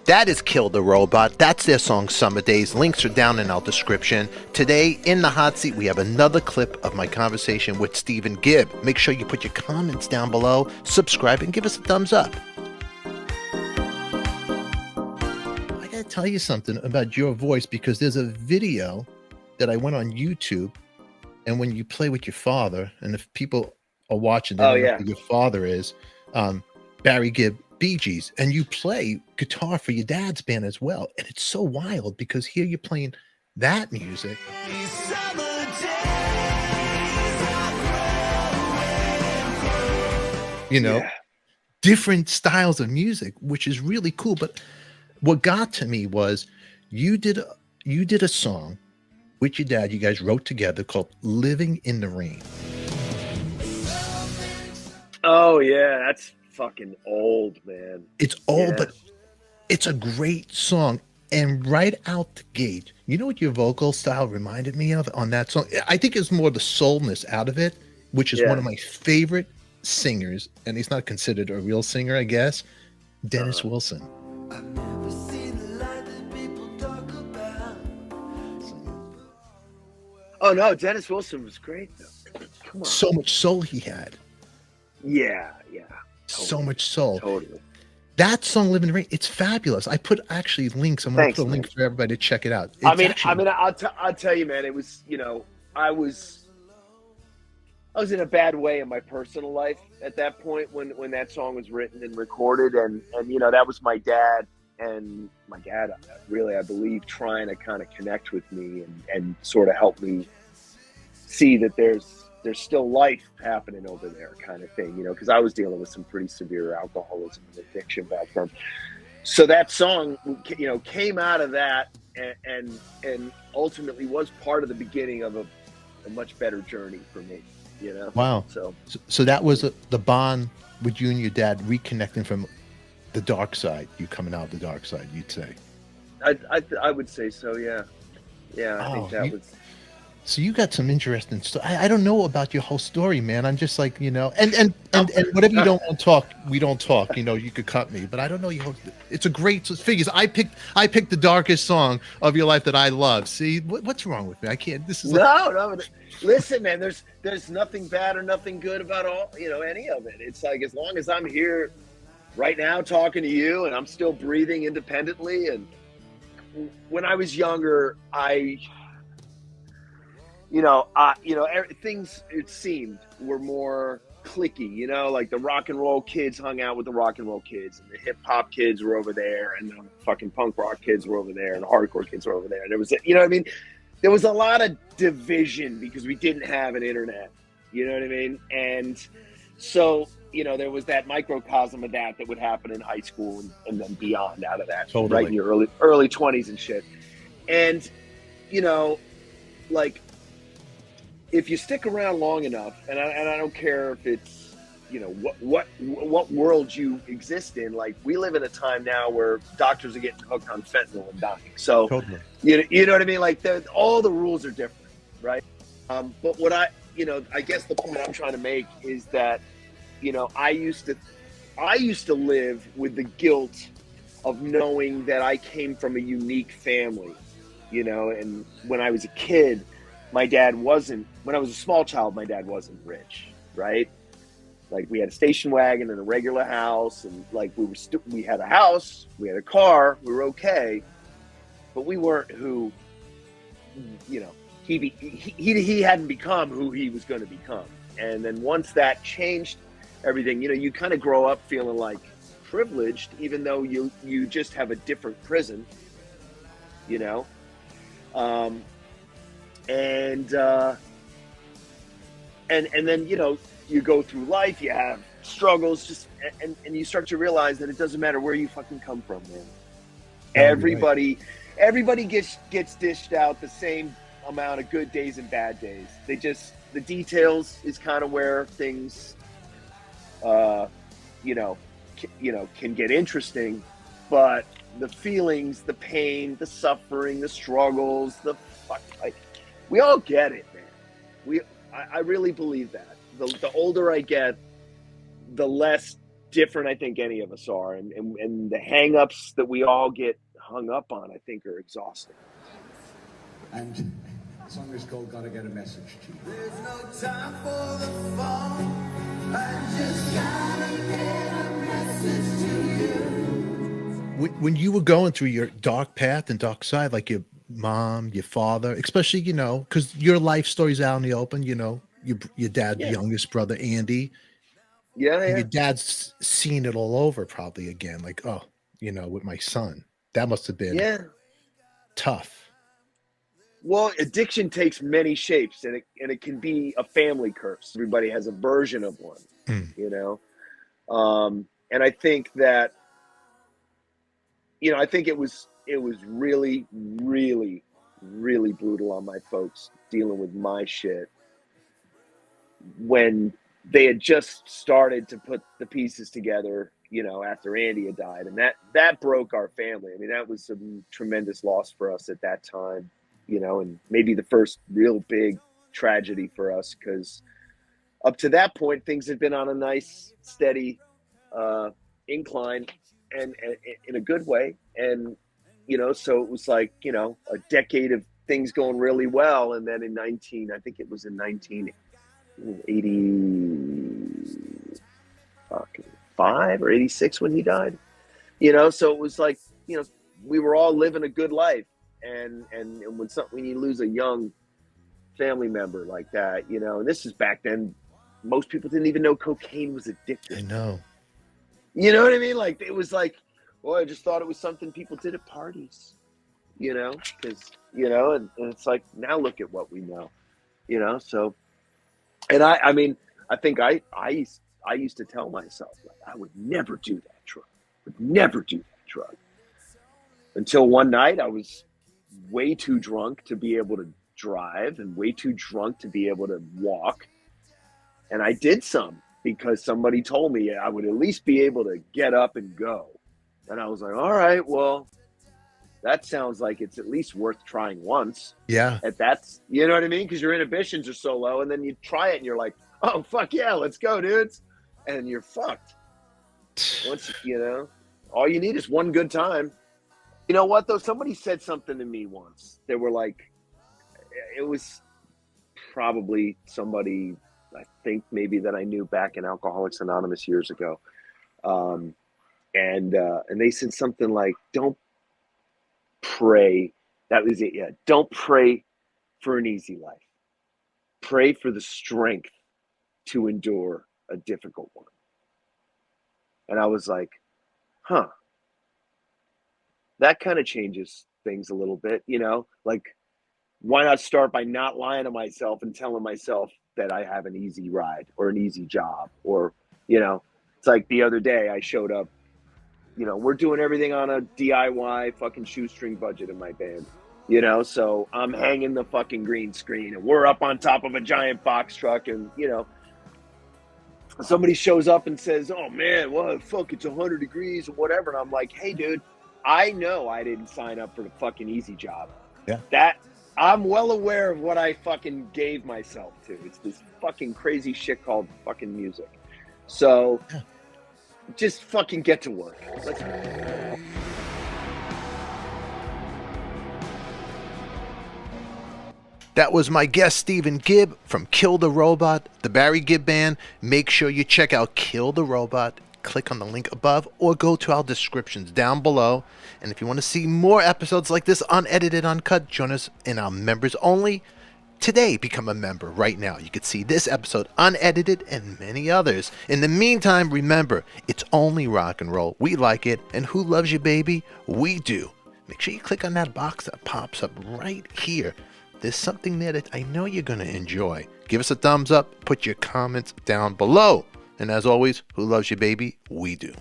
That is Kill the Robot. That's their song Summer Days. Links are down in our description. Today, in the hot seat, we have another clip of my conversation with Stephen Gibb. Make sure you put your comments down below, subscribe, and give us a thumbs up. I gotta tell you something about your voice, because there's a video that I went on YouTube, and when you play with your father, and if people are watching, they don't know who your father is, Barry Gibb Bee Gees, and you play guitar for your dad's band as well, and it's so wild because here you're playing that music, different styles of music, which is really cool. But what got to me was you did a song with your dad, you guys wrote together, called Living in the Rain. Oh yeah, that's fucking old, man. It's old, but it's a great song. And right out the gate, you know what your vocal style reminded me of on that song? I think it's more the soulness out of it, which is one of my favorite singers, and he's not considered a real singer, I guess, Dennis Wilson. I've never seen the light that people talk about. Oh no, Dennis Wilson was great though. Come on. So much soul he had. Yeah. Totally. So much soul. Totally. That song, "Living in the Rain," it's fabulous. I put actually links. I'm going to put a link for everybody to check it out. I mean, I'll tell you, man. It was, I was in a bad way in my personal life at that point when that song was written and recorded, and that was my dad, and my dad really, I believe, trying to kind of connect with me and sort of help me see that there's still life happening over there, kind of thing, because I was dealing with some pretty severe alcoholism and addiction back then. So that song, came out of that and ultimately was part of the beginning of a much better journey for me, Wow. So that was the bond with you and your dad reconnecting from the dark side, you coming out of the dark side, you'd say. I would say so, yeah. I think that was... So you got some interesting stuff. I don't know about your whole story, man. I'm just like, and whatever you don't want to talk, we don't talk. You could cut me, but I don't know your whole. It's a great figures. I picked the darkest song of your life that I love. See, what's wrong with me? I can't. This is no. Listen, man. There's nothing bad or nothing good about any of it. It's like, as long as I'm here right now talking to you and I'm still breathing independently. And when I was younger, things, it seemed, were more cliquey, like the rock and roll kids hung out with the rock and roll kids, and the hip hop kids were over there, and the fucking punk rock kids were over there, and the hardcore kids were over there. And there was, there was a lot of division because we didn't have an internet, And so, there was that microcosm of that would happen in high school and then beyond out of that, right in your early 20s and shit. And, like, if you stick around long enough, and I don't care if it's, what world you exist in, like, we live in a time now where doctors are getting hooked on fentanyl and dying. So, you know what I mean? Like, all the rules are different, right? But what I guess the point I'm trying to make is that, I used to live with the guilt of knowing that I came from a unique family, and when I was a kid, my dad wasn't, when I was a small child, my dad wasn't rich, right? Like, we had a station wagon and a regular house, and like we had a house, we had a car, we were okay, but we weren't who, he hadn't become who he was going to become. And then once that changed everything, you kind of grow up feeling like privileged, even though you just have a different prison, And then, you go through life, you have struggles, and you start to realize that it doesn't matter where you fucking come from, man. Everybody gets dished out the same amount of good days and bad days. The details is kind of where things, can get interesting, but the feelings, the pain, the suffering, the struggles, we all get it, man. I really believe that. The older I get, the less different I think any of us are, and the hang-ups that we all get hung up on, I think, are exhausting. And the song is called Gotta Get a Message to You. There's no time for the phone. I just gotta get a message to you. When you were going through your dark path and dark side, like your mom, your father, especially, you know, because your life story's out in the open, you know, your dad's youngest brother, Andy. Yeah, and your dad's seen it all over probably again, like, oh, you know, with my son. That must have been tough. Well, addiction takes many shapes, and it can be a family curse. Everybody has a version of one, you know? And I think that, you know, I think it was really, really, really brutal on my folks dealing with my shit when they had just started to put the pieces together, you know, after Andy had died. And that broke our family. I mean, that was a tremendous loss for us at that time, you know, and maybe the first real big tragedy for us, because up to that point, things had been on a nice, steady incline and in a good way. And, you know, so it was like, you know, a decade of things going really well. And then in 1985 or 86 when he died, you know, so it was like, you know, we were all living a good life. And when you lose a young family member like that, you know, and this is back then, most people didn't even know cocaine was addictive. I know. You know what I mean? Like, it was like, boy, I just thought it was something people did at parties, you know, because, you know, and it's like, now look at what we know, you know, so. And I mean, I think I used to tell myself, like, I would never do that drug. Would never do that drug. Until one night I was way too drunk to be able to drive and way too drunk to be able to walk. And I did some because somebody told me I would at least be able to get up and go. And I was like, all right, well, that sounds like it's at least worth trying once. Yeah. That's, you know what I mean? Because your inhibitions are so low, and then you try it and you're like, oh, fuck yeah, let's go, dudes. And you're fucked. Once, you know, all you need is one good time. You know what, though? Somebody said something to me once. They were like, it was probably somebody, I think maybe that I knew back in Alcoholics Anonymous years ago. And they said something like, don't pray. That was it. Yeah. Don't pray for an easy life. Pray for the strength to endure a difficult one. And I was like, huh. That kind of changes things a little bit, you know, like, why not start by not lying to myself and telling myself that I have an easy ride or an easy job, or, you know, it's like the other day I showed up, you know, we're doing everything on a DIY fucking shoestring budget in my band, you know, so I'm hanging the fucking green screen and we're up on top of a giant box truck, and, you know, somebody shows up and says, oh man, well, fuck, it's 100 degrees or whatever. And I'm like, hey dude, I know I didn't sign up for the fucking easy job. Yeah. That I'm well aware of what I fucking gave myself to. It's this fucking crazy shit called fucking music. So just fucking get to work. Let's go. That was my guest, Stephen Gibb from Kill the Robot, the Barry Gibb Band. Make sure you check out Kill the Robot. Click on the link above or go to our descriptions down below. And if you want to see more episodes like this, unedited, uncut, join us in our members only. Today, become a member right now. You can see this episode unedited and many others. In the meantime, remember, it's only rock and roll. We like it. And who loves you, baby? We do. Make sure you click on that box that pops up right here. There's something there that I know you're going to enjoy. Give us a thumbs up. Put your comments down below. And as always, who loves you, baby? We do.